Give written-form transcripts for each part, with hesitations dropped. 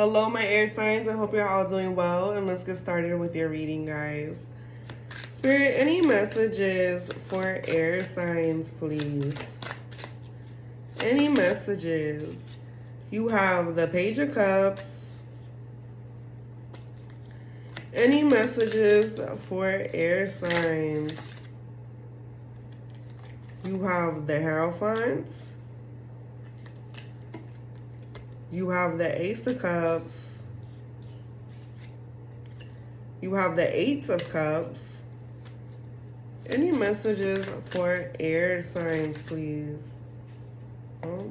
Hello, my air signs. I hope you're all doing well, and let's get started with your reading, guys. Spirit, any messages for air signs, please? Any messages? You have the Page of Cups. Any messages for air signs? You have the Hierophant. You have the Ace of Cups. You have the Eight of Cups. Any messages for air signs, please? Oh.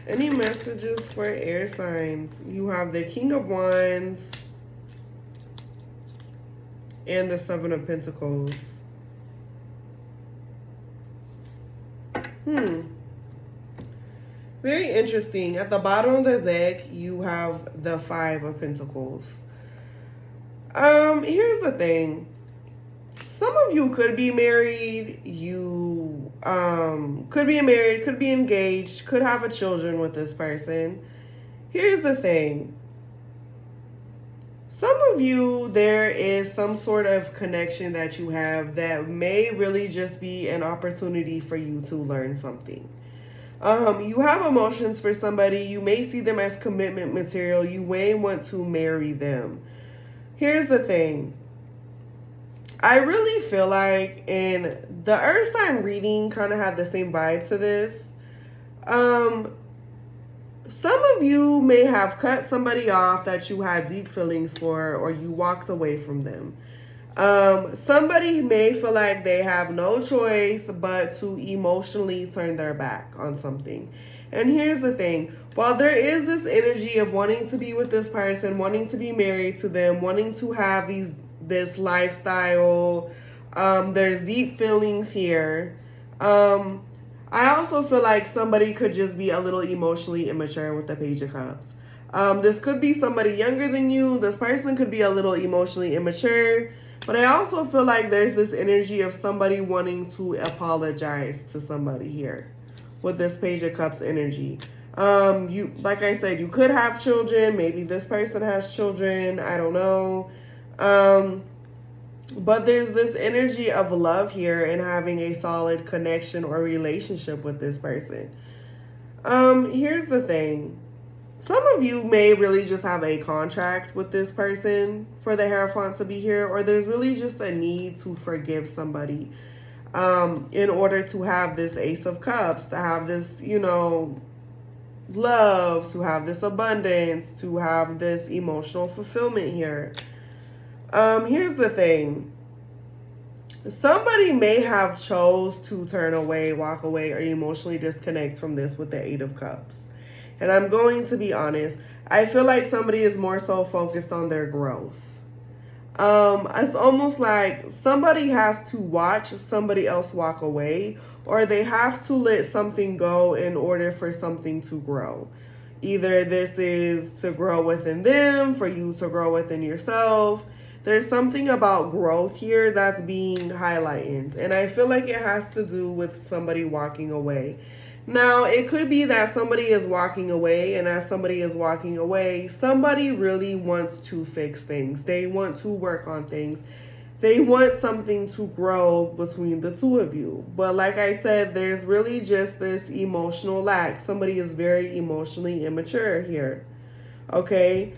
Any messages for air signs? You have the King of Wands and the Seven of Pentacles. Very interesting. At the bottom of the deck, you have the Five of Pentacles. Here's the thing. Some of you could be married. You could be married, could be engaged, could have a children with this person. Here's the thing. Some of you, there is some sort of connection that you have that may really just be an opportunity for you to learn something. You have emotions for somebody. You may see them as commitment material. You may want to marry them. Here's the thing. I really feel like, and the Earth sign reading kind of had the same vibe to this. Some of you may have cut somebody off that you had deep feelings for, or you walked away from them. Somebody may feel like they have no choice but to emotionally turn their back on something. And here's the thing. While there is this energy of wanting to be with this person, wanting to be married to them, wanting to have this lifestyle, there's deep feelings here. I also feel like somebody could just be a little emotionally immature with the Page of Cups. This could be somebody younger than you. This person could be a little emotionally immature. But I also feel like there's this energy of somebody wanting to apologize to somebody here with this Page of Cups energy. You, like I said, you could have children. Maybe this person has children. I don't know. But there's this energy of love here and having a solid connection or relationship with this person. Here's the thing. Some of you may really just have a contract with this person for the Hierophant to be here, or there's really just a need to forgive somebody in order to have this Ace of Cups, to have this, love, to have this abundance, to have this emotional fulfillment here. Here's the thing. Somebody may have chose to turn away, walk away, or emotionally disconnect from this with the Eight of Cups. And I'm going to be honest, I feel like somebody is more so focused on their growth. It's almost like somebody has to watch somebody else walk away, or they have to let something go in order for something to grow. Either this is to grow within them, for you to grow within yourself. There's something about growth here that's being highlighted, and I feel like it has to do with somebody walking away. Now, it could be that somebody is walking away, and as somebody is walking away, somebody really wants to fix things. They want to work on things. They want something to grow between the two of you. But like I said, there's really just this emotional lack. Somebody is very emotionally immature here. Okay?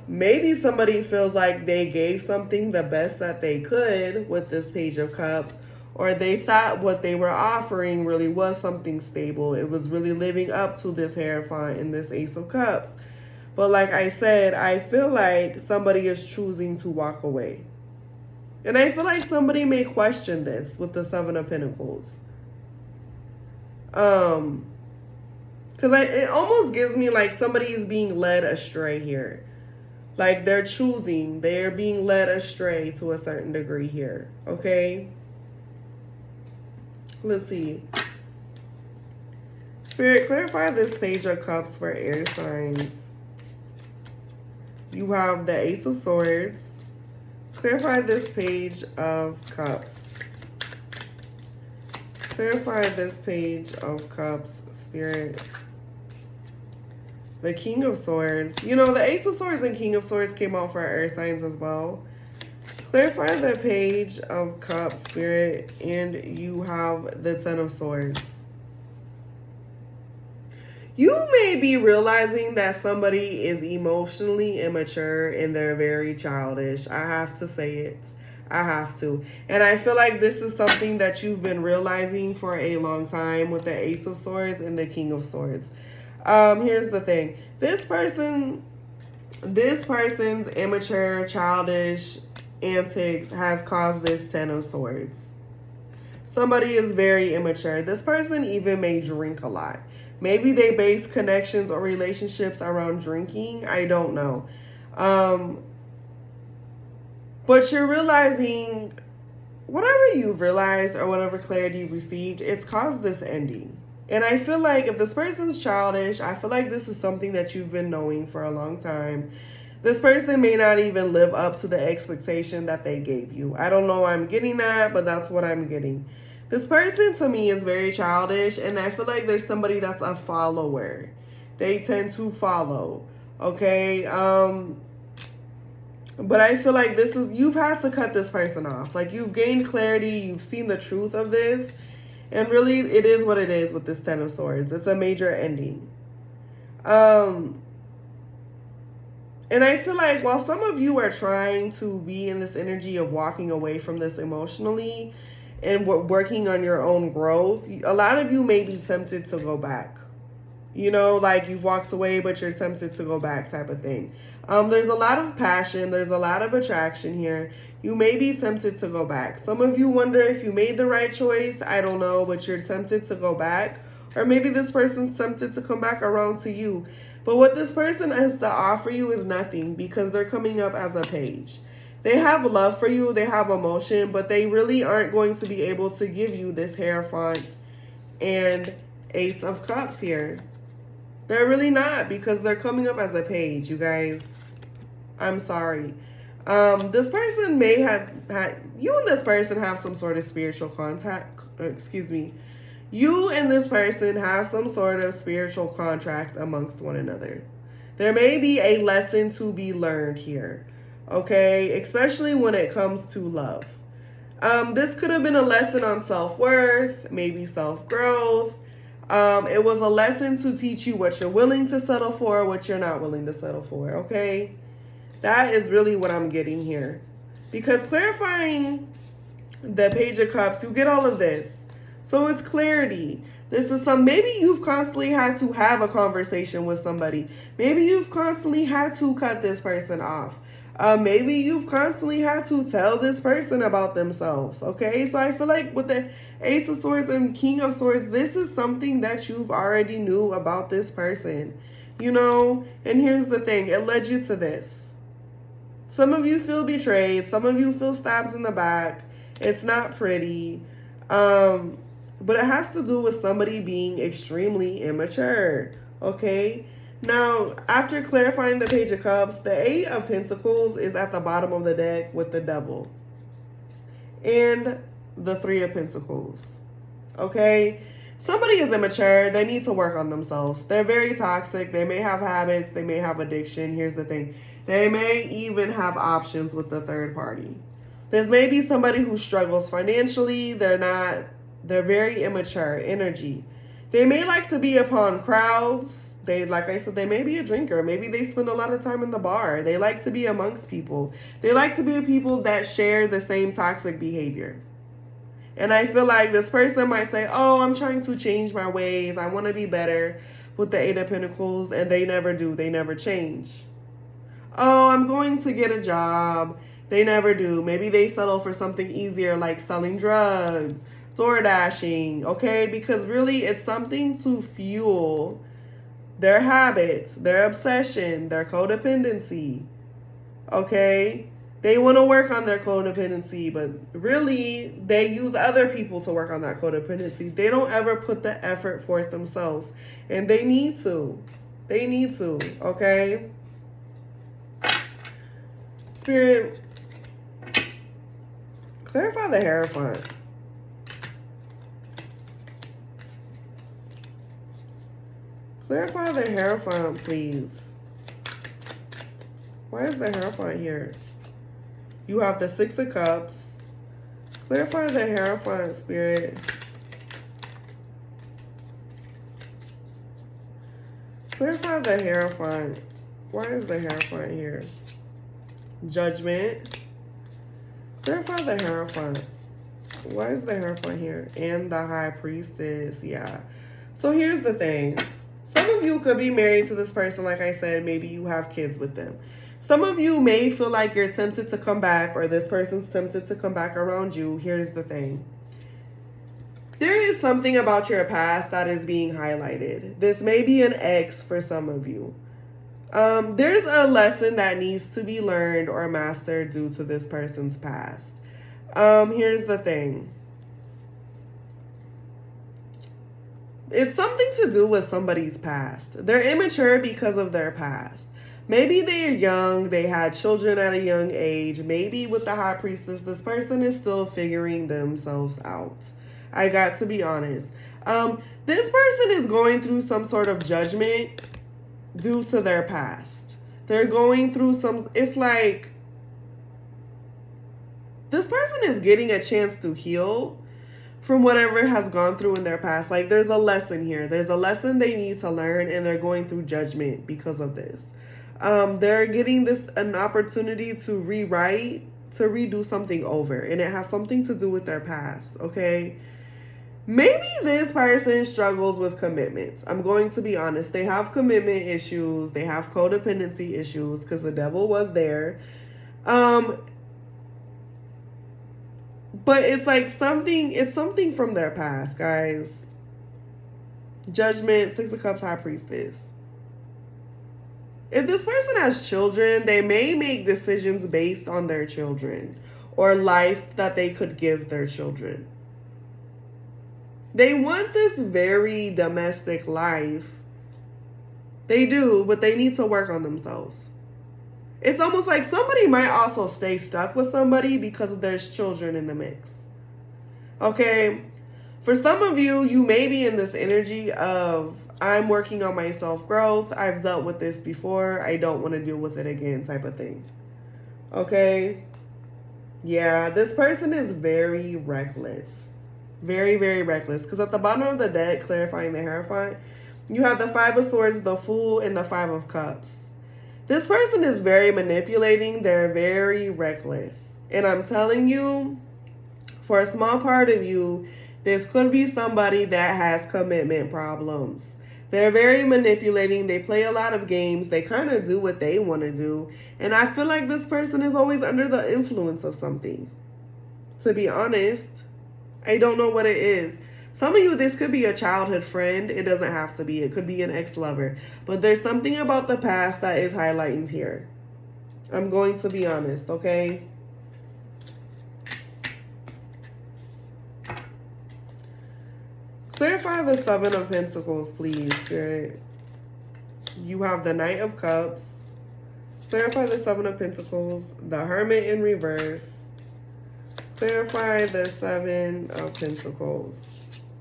Maybe somebody feels like they gave something the best that they could with this Page of Cups, or they thought what they were offering really was something stable. It was really living up to this Hierophant and this Ace of Cups. But like I said, I feel like somebody is choosing to walk away. And I feel like somebody may question this with the Seven of Pentacles. Because it almost gives me like somebody is being led astray here. Like they're being led astray to a certain degree here. Okay? Let's see. Spirit, clarify this Page of Cups for air signs. You have the Ace of Swords. Clarify this Page of Cups. Clarify this Page of Cups, Spirit. The King of Swords. You know, the Ace of Swords and King of Swords came out for our earth signs as well. Clarify the Page of Cups, Spirit, and you have the Ten of Swords. You may be realizing that somebody is emotionally immature and they're very childish. I have to say it. I have to. And I feel like this is something that you've been realizing for a long time with the Ace of Swords and the King of Swords. Here's the thing. This person's immature, childish antics has caused this Ten of Swords. Somebody is very immature. This person even may drink a lot. Maybe they base connections or relationships around drinking. I don't know. But you're realizing whatever you've realized or whatever clarity you've received, it's caused this ending. And I feel like if this person's childish, I feel like this is something that you've been knowing for a long time. This person may not even live up to the expectation that they gave you. I don't know why I'm getting that, but that's what I'm getting. This person to me is very childish, and I feel like there's somebody that's a follower. They tend to follow, okay? But I feel like you've had to cut this person off. Like, you've gained clarity, you've seen the truth of this, and really it is what it is with this Ten of Swords. It's a major ending. And I feel like while some of you are trying to be in this energy of walking away from this emotionally and working on your own growth, a lot of you may be tempted to go back. You know, like you've walked away, but you're tempted to go back type of thing. There's a lot of passion. There's a lot of attraction here. You may be tempted to go back. Some of you wonder if you made the right choice. I don't know, but you're tempted to go back. Or maybe this person's tempted to come back around to you. But what this person has to offer you is nothing because they're coming up as a page. They have love for you. They have emotion, but they really aren't going to be able to give you this Hierophant and Ace of Cups here. They're really not because they're coming up as a page, you guys. I'm sorry. This person may have you and this person have some sort of spiritual contact. Excuse me. You and this person have some sort of spiritual contract amongst one another. There may be a lesson to be learned here, okay? Especially when it comes to love. This could have been a lesson on self-worth, maybe self-growth. It was a lesson to teach you what you're willing to settle for, what you're not willing to settle for, okay? That is really what I'm getting here. Because clarifying the Page of Cups, you get all of this. So it's clarity. This is maybe you've constantly had to have a conversation with somebody. Maybe you've constantly had to cut this person off. Maybe you've constantly had to tell this person about themselves, okay? So I feel like with the Ace of Swords and King of Swords, this is something that you've already knew about this person, you know? And here's the thing, it led you to this. Some of you feel betrayed. Some of you feel stabbed in the back. It's not pretty. But it has to do with somebody being extremely immature, okay? Now, after clarifying the Page of Cups, the Eight of Pentacles is at the bottom of the deck with the Devil. And the Three of Pentacles, okay? Somebody is immature. They need to work on themselves. They're very toxic. They may have habits. They may have addiction. Here's the thing. They may even have options with the third party. There's maybe somebody who struggles financially. They're very immature energy. They may like to be upon crowds. Like I said, they may be a drinker. Maybe they spend a lot of time in the bar. They like to be amongst people. They like to be with people that share the same toxic behavior. And I feel like this person might say, oh, I'm trying to change my ways. I want to be better with the Eight of Pentacles. And they never do. They never change. Oh, I'm going to get a job. They never do. Maybe they settle for something easier like selling drugs, door dashing, okay? Because really it's something to fuel their habits, their obsession, their codependency, okay? They want to work on their codependency, but really they use other people to work on that codependency. They don't ever put the effort forth themselves, and they need to. They need to, okay? Spirit, clarify the Hierophant. Clarify the Hierophant, please. Why is the Hierophant here? You have the Six of Cups. Clarify the Hierophant, Spirit. Clarify the Hierophant. Why is the Hierophant here? Judgment. Clarify the Hierophant. Why is the Hierophant here? And the High Priestess. Yeah. So here's the thing. Some of you could be married to this person. Like I said, maybe you have kids with them. Some of you may feel like you're tempted to come back, or this person's tempted to come back around you. Here's the thing. There is something about your past that is being highlighted. This may be an ex for some of you. There's a lesson that needs to be learned or mastered due to this person's past. Here's the thing. It's something to do with somebody's past. They're immature because of their past. Maybe they're young, they had children at a young age. Maybe with the High Priestess, this person is still figuring themselves out. I got to be honest. This person is going through some sort of judgment due to their past. They're going through it's like this person is getting a chance to heal from whatever has gone through in their past. Like, there's a lesson here. There's a lesson they need to learn, and they're going through judgment because of this. They're getting an opportunity to rewrite, to redo something over, and it has something to do with their past, okay? Maybe this person struggles with commitments. I'm going to be honest. They have commitment issues. They have codependency issues because the devil was there. But it's like something from their past, guys. Judgment, Six of Cups, High Priestess. If this person has children, they may make decisions based on their children or life that they could give their children. They want this very domestic life. They do, but they need to work on themselves. It's almost like somebody might also stay stuck with somebody because there's children in the mix. Okay? For some of you, you may be in this energy of, I'm working on my self-growth. I've dealt with this before. I don't want to deal with it again type of thing. Okay? Yeah, this person is very reckless. Very, very reckless. Because at the bottom of the deck, clarifying the Hierophant, you have the Five of Swords, the Fool, and the Five of Cups. This person is very manipulating. They're very reckless. And I'm telling you, for a small part of you, this could be somebody that has commitment problems. They're very manipulating. They play a lot of games. They kind of do what they want to do. And I feel like this person is always under the influence of something. To be honest, I don't know what it is. Some of you, this could be a childhood friend. It doesn't have to be. It could be an ex-lover. But there's something about the past that is highlighted here. I'm going to be honest, okay? Clarify the Seven of Pentacles, please, Spirit. You have the Knight of Cups. Clarify the Seven of Pentacles. The Hermit in reverse. Clarify the Seven of Pentacles.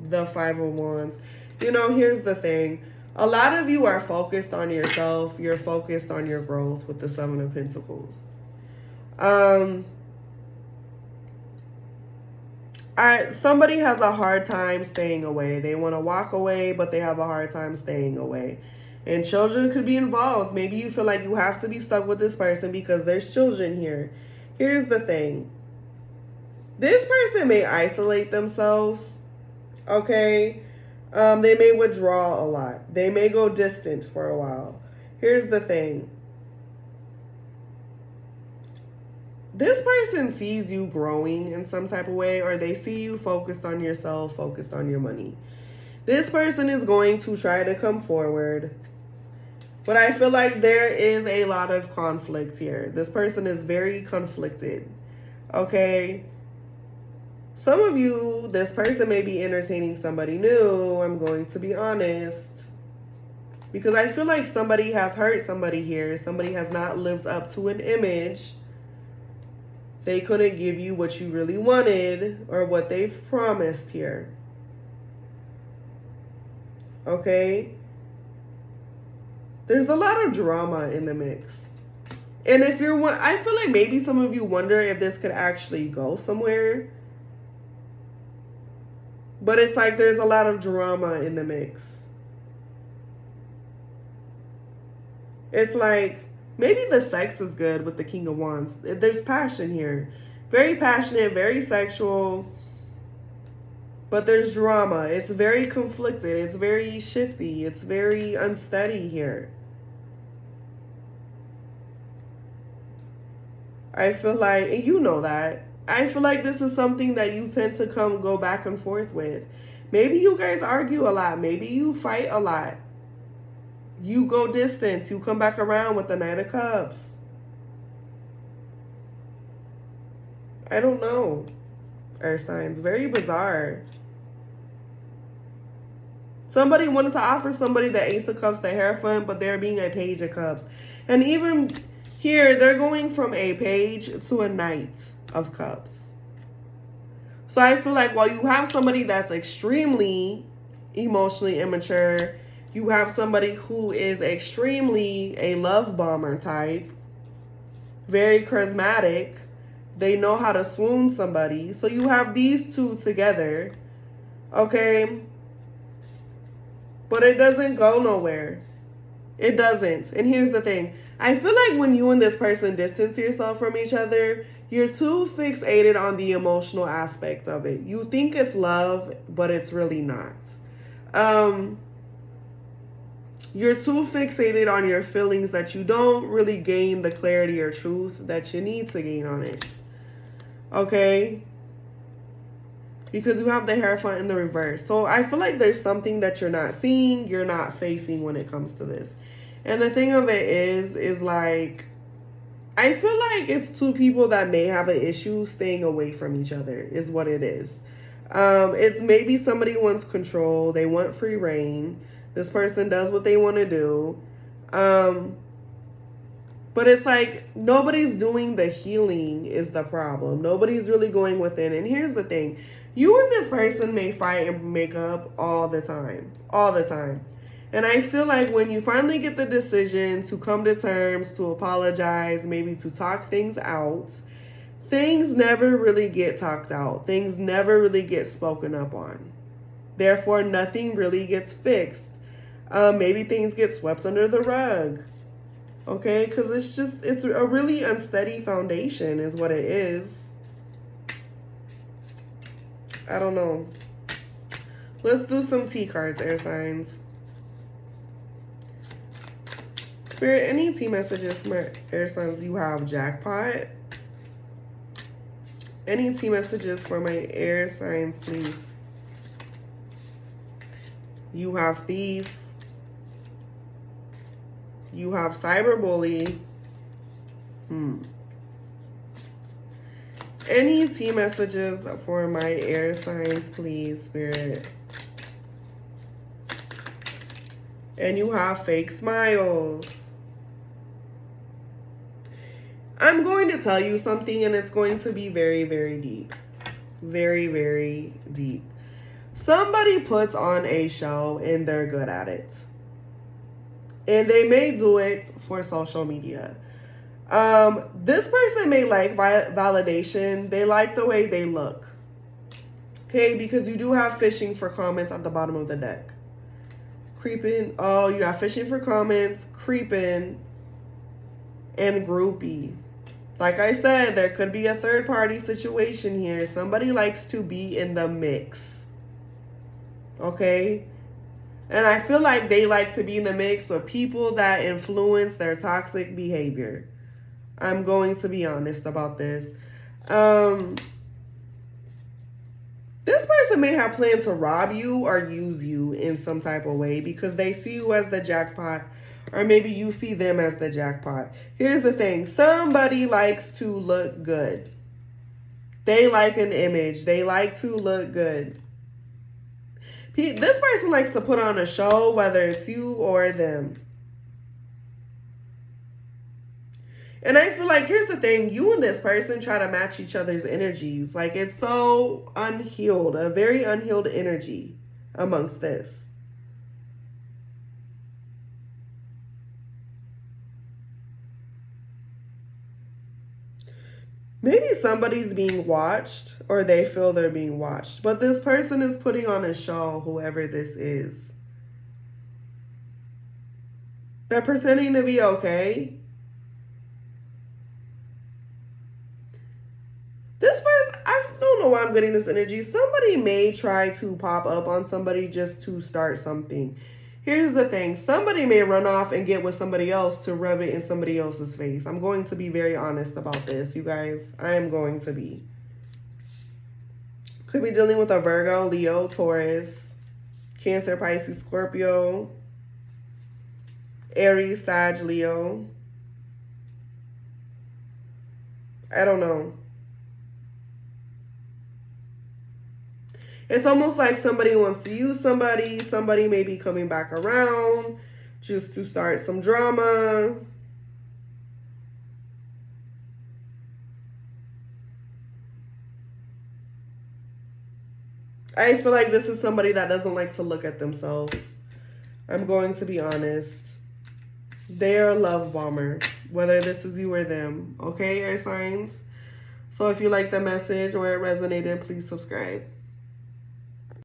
The Five of Wands. You know, here's the thing. A lot of you are focused on yourself. You're focused on your growth with the Seven of Pentacles. Somebody has a hard time staying away. They want to walk away, but they have a hard time staying away. And children could be involved. Maybe you feel like you have to be stuck with this person because there's children here. Here's the thing. This person may isolate themselves. Okay? They may withdraw a lot. They may go distant for a while. Here's the thing. This person sees you growing in some type of way, or they see you focused on yourself, focused on your money. This person is going to try to come forward, but I feel like there is a lot of conflict here. This person is very conflicted, okay? Some of you, this person may be entertaining somebody new, I'm going to be honest, because I feel like somebody has hurt somebody here. Somebody has not lived up to an image. They couldn't give you what you really wanted or what they've promised here. Okay? There's a lot of drama in the mix. And if you're one, I feel like maybe some of you wonder if this could actually go somewhere. But it's like there's a lot of drama in the mix. It's like maybe the sex is good with the King of Wands. There's passion here. Very passionate, very sexual. But there's drama. It's very conflicted. It's very shifty. It's very unsteady here. I feel like, and you know that, I feel like this is something that you tend to go back and forth with. Maybe you guys argue a lot. Maybe you fight a lot. You go distance. You come back around with the Knight of Cups. I don't know. Earth signs. Very bizarre. Somebody wanted to offer somebody the Ace of Cups, the Hierophant, but they're being a Page of Cups. And even here, they're going from a Page to a Knight of Cups. So I feel like while you have somebody that's extremely emotionally immature, you have somebody who is extremely a love bomber type, very charismatic. They know how to swoon somebody. So you have these two together, okay? But it doesn't go nowhere. It doesn't. And here's the thing. I feel like when you and this person distance yourself from each other, you're too fixated on the emotional aspect of it. You think it's love, but it's really not. You're too fixated on your feelings that you don't really gain the clarity or truth that you need to gain on it. Okay? Because you have the Hierophant in the reverse. So I feel like there's something that you're not seeing, you're not facing when it comes to this. And the thing of it is like, I feel like it's two people that may have an issue staying away from each other is what it is. It's maybe somebody wants control. They want free reign. This person does what they want to do. But it's like nobody's doing the healing is the problem. Nobody's really going within. And here's the thing. You and this person may fight and make up all the time. All the time. And I feel like when you finally get the decision to come to terms, to apologize, maybe to talk things out, things never really get talked out. Things never really get spoken up on. Therefore, nothing really gets fixed. Maybe things get swept under the rug. Okay? Because it's a really unsteady foundation is what it is. I don't know. Let's do some T cards, air signs. Spirit, any T messages from air signs? You have jackpot. Any T messages for my air signs, please? You have thief. You have cyberbully. Any T messages for my air signs, please, Spirit? And you have fake smiles. I'm going to tell you something, and it's going to be very, very deep. Very, very deep. Somebody puts on a show, and they're good at it. And they may do it for social media. This person may like validation. They like the way they look. Okay, because you do have fishing for comments at the bottom of the deck. Creeping. Oh, you have fishing for comments, creeping, and groupie. Like I said, there could be a third-party situation here. Somebody likes to be in the mix. Okay? And I feel like they like to be in the mix with people that influence their toxic behavior. I'm going to be honest about this. This person may have planned to rob you or use you in some type of way because they see you as the jackpot, or maybe you see them as the jackpot. Here's the thing. Somebody likes to look good. They like an image. They like to look good. This person likes to put on a show, whether it's you or them. And I feel like, here's the thing. You and this person try to match each other's energies. Like, it's so unhealed. A very unhealed energy amongst this. Maybe somebody's being watched or they feel they're being watched. But this person is putting on a show, whoever this is. They're pretending to be okay. This person, I don't know why I'm getting this energy. Somebody may try to pop up on somebody just to start something. Here's the thing. Somebody may run off and get with somebody else to rub it in somebody else's face. I'm going to be very honest about this, you guys. I am going to be. Could be dealing with a Virgo, Leo, Taurus, Cancer, Pisces, Scorpio, Aries, Sag, Leo. I don't know. It's almost like somebody wants to use somebody. Somebody may be coming back around just to start some drama. I feel like this is somebody that doesn't like to look at themselves. I'm going to be honest. They're a love bomber, whether this is you or them. Okay, air signs? So if you like the message or it resonated, please subscribe.